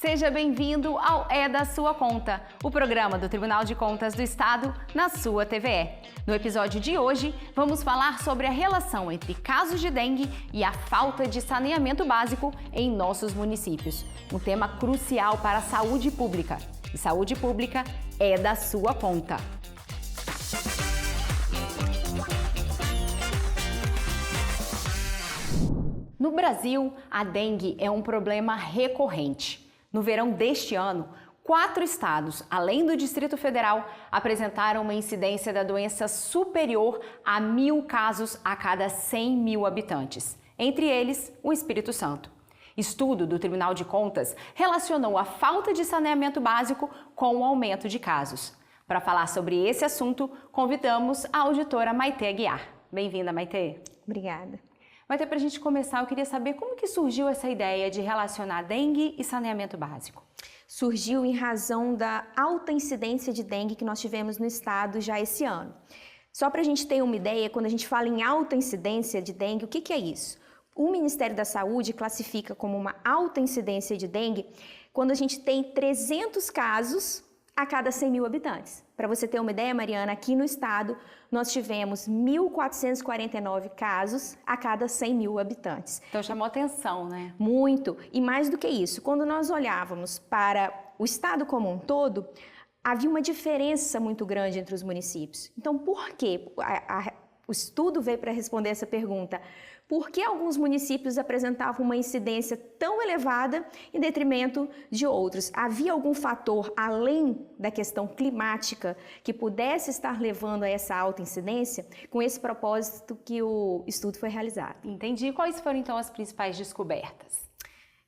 Seja bem-vindo ao É da Sua Conta, o programa do Tribunal de Contas do Estado na sua TVE. No episódio de hoje, vamos falar sobre a relação entre casos de dengue e a falta de saneamento básico em nossos municípios. Um tema crucial para a saúde pública. E saúde pública é da sua conta. No Brasil, a dengue é um problema recorrente. No verão deste ano, 4 estados, além do Distrito Federal, apresentaram uma incidência da doença superior a 1.000 casos a cada 100 mil habitantes. Entre eles, o Espírito Santo. Estudo do Tribunal de Contas relacionou a falta de saneamento básico com o aumento de casos. Para falar sobre esse assunto, convidamos a auditora Maitê Aguiar. Bem-vinda, Maitê. Obrigada. Maitê, para a gente começar, eu queria saber como que surgiu essa ideia de relacionar dengue e saneamento básico. Surgiu em razão da alta incidência de dengue que nós tivemos no estado já esse ano. Só para a gente ter uma ideia, quando a gente fala em alta incidência de dengue, o que é isso? O Ministério da Saúde classifica como uma alta incidência de dengue quando a gente tem 300 casos a cada 100 mil habitantes. Para você ter uma ideia, Mariana, aqui no estado nós tivemos 1.449 casos a cada 100 mil habitantes. Então chamou atenção, né? Muito. E mais do que isso, quando nós olhávamos para o estado como um todo, havia uma diferença muito grande entre os municípios. Então, por quê? O estudo veio para responder essa pergunta. Por que alguns municípios apresentavam uma incidência tão elevada em detrimento de outros? Havia algum fator, além da questão climática, que pudesse estar levando a essa alta incidência? Com esse propósito que o estudo foi realizado. Entendi. Quais foram, então, as principais descobertas?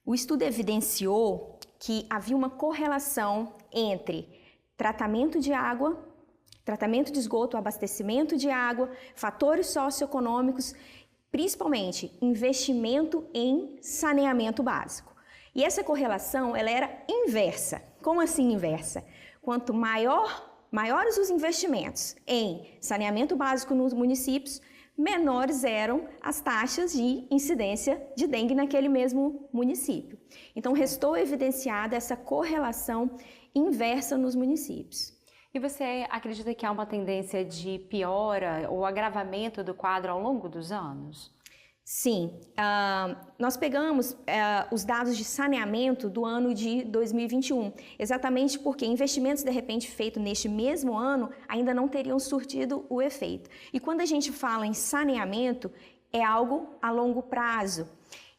O estudo evidenciou que havia uma correlação entre tratamento de água, tratamento de esgoto, abastecimento de água, fatores socioeconômicos, principalmente investimento em saneamento básico. E essa correlação, ela era inversa. Como assim inversa? Quanto maiores os investimentos em saneamento básico nos municípios, menores eram as taxas de incidência de dengue naquele mesmo município. Então, restou evidenciada essa correlação inversa nos municípios. E você acredita que há uma tendência de piora ou agravamento do quadro ao longo dos anos? Sim, nós pegamos os dados de saneamento do ano de 2021, exatamente porque investimentos de repente feitos neste mesmo ano ainda não teriam surtido o efeito. E quando a gente fala em saneamento, é algo a longo prazo.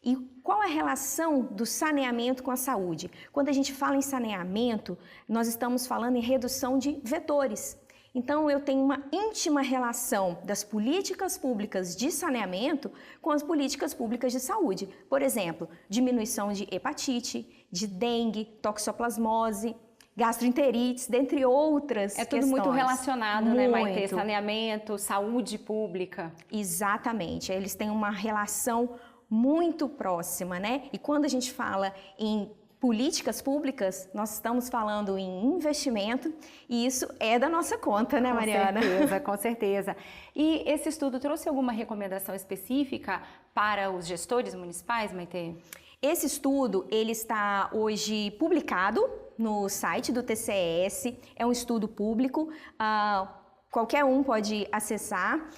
E qual a relação do saneamento com a saúde? Quando a gente fala em saneamento, nós estamos falando em redução de vetores. Então, eu tenho uma íntima relação das políticas públicas de saneamento com as políticas públicas de saúde. Por exemplo, diminuição de hepatite, de dengue, toxoplasmose, gastroenterites, dentre outras questões. É tudo muito relacionado, né, Maitê? Saneamento, saúde pública. Exatamente. Eles têm uma relação muito próxima, né? E quando a gente fala em políticas públicas, nós estamos falando em investimento e isso é da nossa conta, né, Mariana? Com certeza, com certeza. E esse estudo trouxe alguma recomendação específica para os gestores municipais, Maitê? Esse estudo, ele está hoje publicado no site do TCS, é um estudo público, qualquer um pode acessar.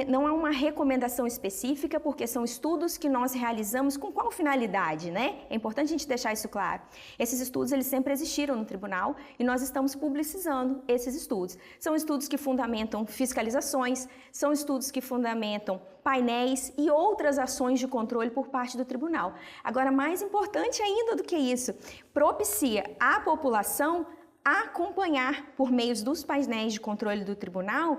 Não há uma recomendação específica, porque são estudos que nós realizamos com qual finalidade, né? É importante a gente deixar isso claro. Esses estudos, eles sempre existiram no tribunal e nós estamos publicizando esses estudos. São estudos que fundamentam fiscalizações, são estudos que fundamentam painéis e outras ações de controle por parte do tribunal. Agora, mais importante ainda do que isso, propicia a população a acompanhar, por meio dos painéis de controle do tribunal,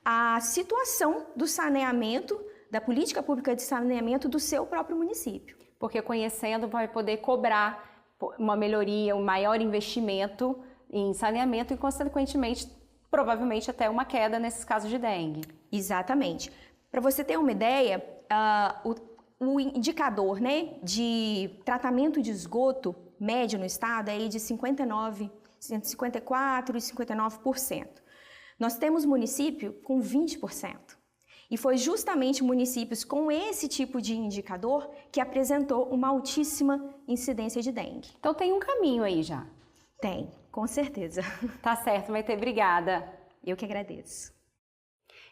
a situação do saneamento, da política pública de saneamento do seu próprio município. Porque conhecendo vai poder cobrar uma melhoria, um maior investimento em saneamento e, consequentemente, provavelmente até uma queda nesses casos de dengue. Exatamente. Para você ter uma ideia, o indicador, né, de tratamento de esgoto médio no estado é de 54% e 59%. Nós temos município com 20%. E foi justamente municípios com esse tipo de indicador que apresentou uma altíssima incidência de dengue. Então tem um caminho aí já. Tem, com certeza. Tá certo, Maitê, obrigada. Eu que agradeço.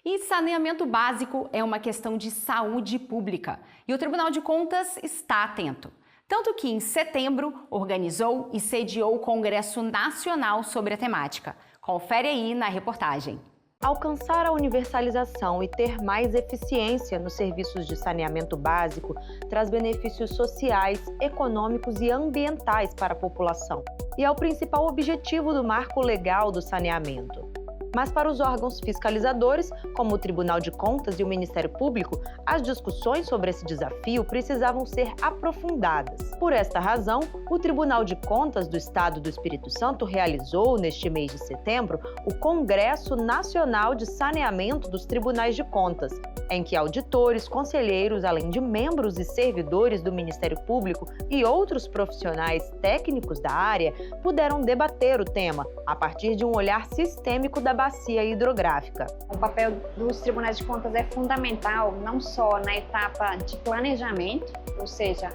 E saneamento básico é uma questão de saúde pública e o Tribunal de Contas está atento. Tanto que, em setembro, organizou e sediou o Congresso Nacional sobre a temática. Confere aí na reportagem. Alcançar a universalização e ter mais eficiência nos serviços de saneamento básico traz benefícios sociais, econômicos e ambientais para a população. E é o principal objetivo do marco legal do saneamento. Mas para os órgãos fiscalizadores, como o Tribunal de Contas e o Ministério Público, as discussões sobre esse desafio precisavam ser aprofundadas. Por esta razão, o Tribunal de Contas do Estado do Espírito Santo realizou, neste mês de setembro, o Congresso Nacional de Saneamento dos Tribunais de Contas, em que auditores, conselheiros, além de membros e servidores do Ministério Público e outros profissionais técnicos da área, puderam debater o tema a partir de um olhar sistêmico da bacia hidrográfica. O papel dos tribunais de contas é fundamental, não só na etapa de planejamento, ou seja,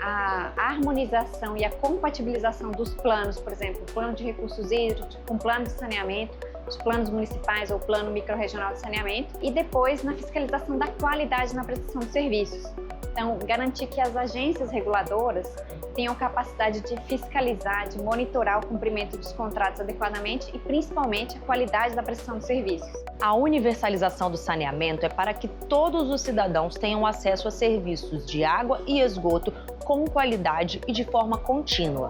a harmonização e a compatibilização dos planos, por exemplo, o plano de recursos hídricos com o plano de saneamento, os planos municipais ou plano microrregional de saneamento, e depois na fiscalização da qualidade na prestação de serviços. Então, garantir que as agências reguladoras tenham capacidade de fiscalizar, de monitorar o cumprimento dos contratos adequadamente e, principalmente, a qualidade da prestação de serviços. A universalização do saneamento é para que todos os cidadãos tenham acesso a serviços de água e esgoto com qualidade e de forma contínua.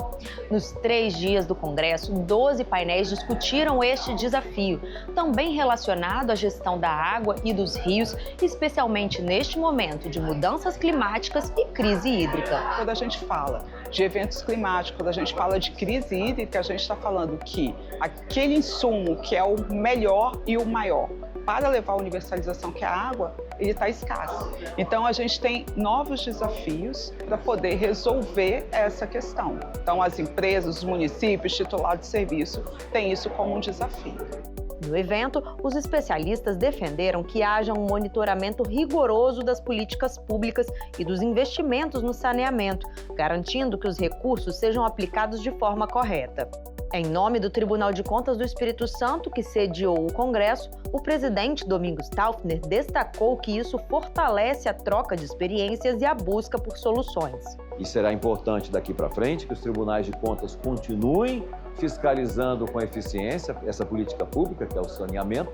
Nos 3 dias do Congresso, 12 painéis discutiram este desafio, também relacionado à gestão da água e dos rios, especialmente neste momento de mudanças climáticas e crise hídrica. Quando a gente fala de eventos climáticos, quando a gente fala de crise hídrica, a gente está falando que aquele insumo que é o melhor e o maior para levar a universalização, que é a água, ele está escasso. Então, a gente tem novos desafios para poder resolver essa questão. Então, as empresas, os municípios, titulares de serviço, têm isso como um desafio. No evento, os especialistas defenderam que haja um monitoramento rigoroso das políticas públicas e dos investimentos no saneamento, garantindo que os recursos sejam aplicados de forma correta. Em nome do Tribunal de Contas do Espírito Santo, que sediou o Congresso, o presidente Domingos Taufner destacou que isso fortalece a troca de experiências e a busca por soluções. E será importante daqui para frente que os tribunais de contas continuem fiscalizando com eficiência essa política pública, que é o saneamento,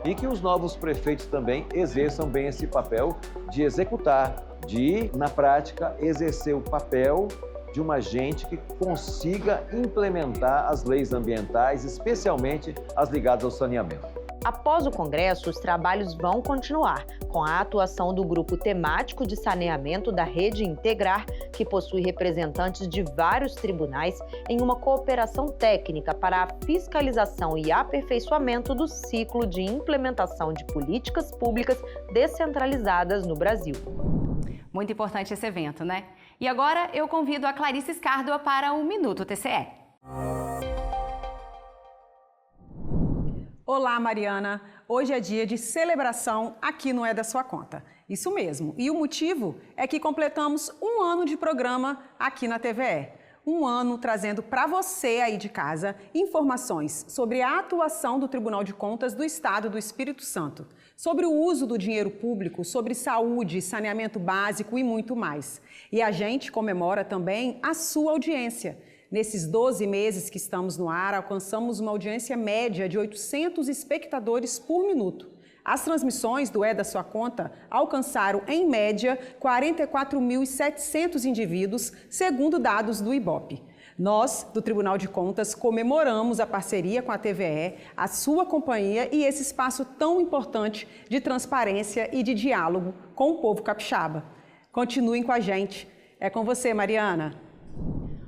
e que os novos prefeitos também exerçam bem esse papel de executar, de, na prática, exercer o papel de uma agente que consiga implementar as leis ambientais, especialmente as ligadas ao saneamento. Após o Congresso, os trabalhos vão continuar, com a atuação do Grupo Temático de Saneamento da Rede Integrar, que possui representantes de vários tribunais, em uma cooperação técnica para a fiscalização e aperfeiçoamento do ciclo de implementação de políticas públicas descentralizadas no Brasil. Muito importante esse evento, né? E agora eu convido a Clarice Escárdua para o Minuto TCE. Olá, Mariana! Hoje é dia de celebração aqui no É da Sua Conta. Isso mesmo. E o motivo é que completamos 1 ano de programa aqui na TVE. 1 ano trazendo para você aí de casa informações sobre a atuação do Tribunal de Contas do Estado do Espírito Santo, sobre o uso do dinheiro público, sobre saúde, saneamento básico e muito mais. E a gente comemora também a sua audiência. Nesses 12 meses que estamos no ar, alcançamos uma audiência média de 800 espectadores por minuto. As transmissões do É da Sua Conta alcançaram, em média, 44.700 indivíduos, segundo dados do IBOPE. Nós, do Tribunal de Contas, comemoramos a parceria com a TVE, a sua companhia e esse espaço tão importante de transparência e de diálogo com o povo capixaba. Continuem com a gente. É com você, Mariana.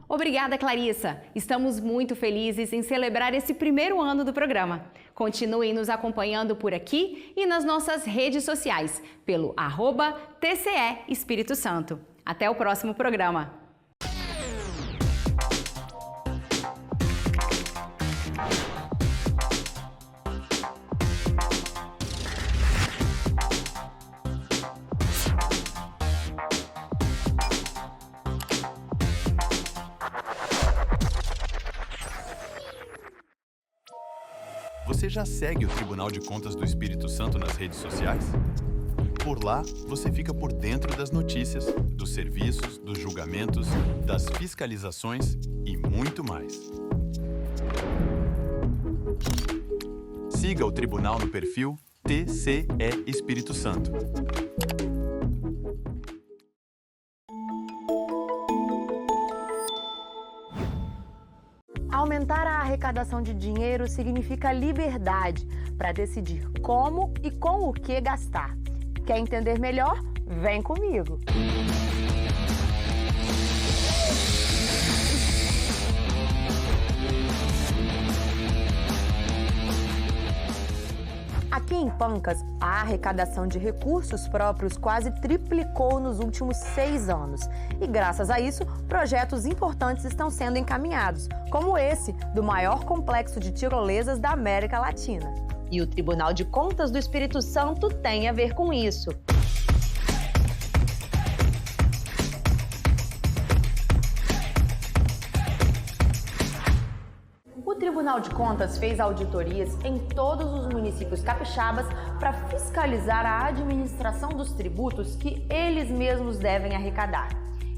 Obrigada, Clarissa! Estamos muito felizes em celebrar esse 1º ano do programa. Continuem nos acompanhando por aqui e nas nossas redes sociais, pelo @TCE Espírito Santo. Até o próximo programa! Você já segue o Tribunal de Contas do Espírito Santo nas redes sociais? Por lá, você fica por dentro das notícias, dos serviços, dos julgamentos, das fiscalizações e muito mais. Siga o Tribunal no perfil TCE Espírito Santo. Aumentar a arrecadação de dinheiro significa liberdade para decidir como e com o que gastar. Quer entender melhor? Vem comigo! Aqui em Pancas, a arrecadação de recursos próprios quase triplicou nos últimos 6 anos. E graças a isso, projetos importantes estão sendo encaminhados, como esse do maior complexo de tirolesas da América Latina. E o Tribunal de Contas do Espírito Santo tem a ver com isso. O Tribunal de Contas fez auditorias em todos os municípios capixabas para fiscalizar a administração dos tributos que eles mesmos devem arrecadar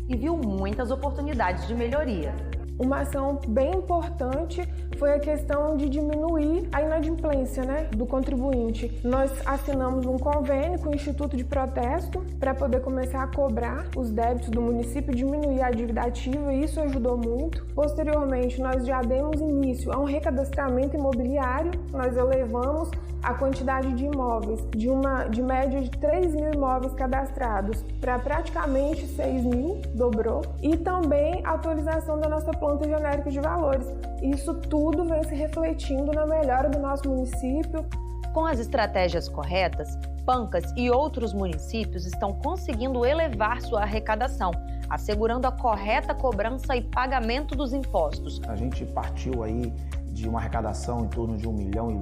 e viu muitas oportunidades de melhoria. Uma ação bem importante foi a questão de diminuir a inadimplência, do contribuinte. Nós assinamos um convênio com o Instituto de Protesto para poder começar a cobrar os débitos do município, diminuir a dívida ativa, e isso ajudou muito. Posteriormente, nós já demos início a um recadastramento imobiliário. Nós elevamos a quantidade de imóveis de média de 3 mil imóveis cadastrados para praticamente 6 mil, dobrou. E também a atualização da nossa planta genérica de valores. Isso tudo vem se refletindo na melhora do nosso município. Com as estratégias corretas, Pancas e outros municípios estão conseguindo elevar sua arrecadação, assegurando a correta cobrança e pagamento dos impostos. A gente partiu aí de uma arrecadação em torno de 1,2 milhão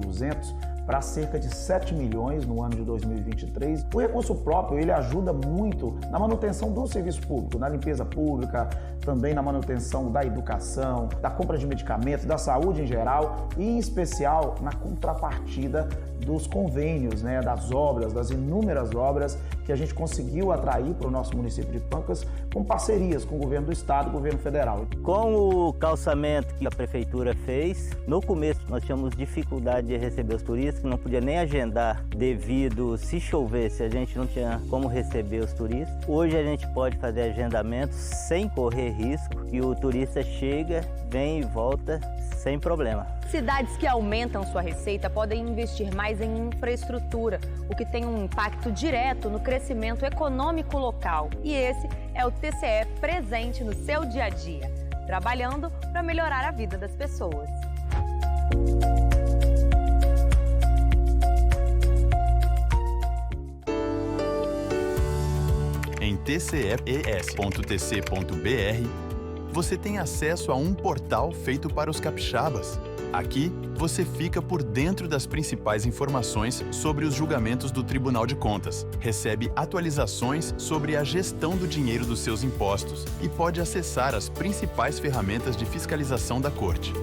para cerca de 7 milhões no ano de 2023. O recurso próprio, ele ajuda muito na manutenção do serviço público, na limpeza pública, também na manutenção da educação, da compra de medicamentos, da saúde em geral e, em especial, na contrapartida dos convênios, das obras, das inúmeras obras que a gente conseguiu atrair para o nosso município de Pancas com parcerias com o governo do estado e o governo federal. Com o calçamento que a prefeitura fez, no começo nós tínhamos dificuldade de receber os turistas, que não podia nem agendar devido, se chovesse, a gente não tinha como receber os turistas. Hoje a gente pode fazer agendamento sem correr risco e o turista chega, vem e volta sem problema. Cidades que aumentam sua receita podem investir mais em infraestrutura, o que tem um impacto direto no crescimento econômico local. E esse é o TCE presente no seu dia a dia, trabalhando para melhorar a vida das pessoas. Em tces.tc.br, você tem acesso a um portal feito para os capixabas. Aqui, você fica por dentro das principais informações sobre os julgamentos do Tribunal de Contas, recebe atualizações sobre a gestão do dinheiro dos seus impostos e pode acessar as principais ferramentas de fiscalização da Corte.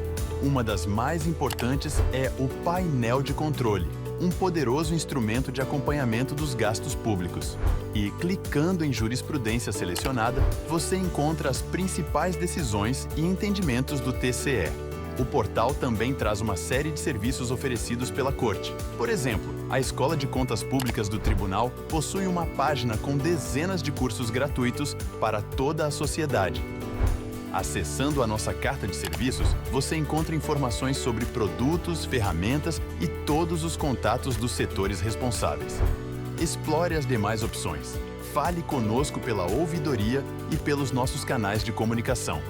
Uma das mais importantes é o painel de controle, um poderoso instrumento de acompanhamento dos gastos públicos. E, clicando em jurisprudência selecionada, você encontra as principais decisões e entendimentos do TCE. O portal também traz uma série de serviços oferecidos pela Corte. Por exemplo, a Escola de Contas Públicas do Tribunal possui uma página com dezenas de cursos gratuitos para toda a sociedade. Acessando a nossa carta de serviços, você encontra informações sobre produtos, ferramentas e todos os contatos dos setores responsáveis. Explore as demais opções. Fale conosco pela ouvidoria e pelos nossos canais de comunicação.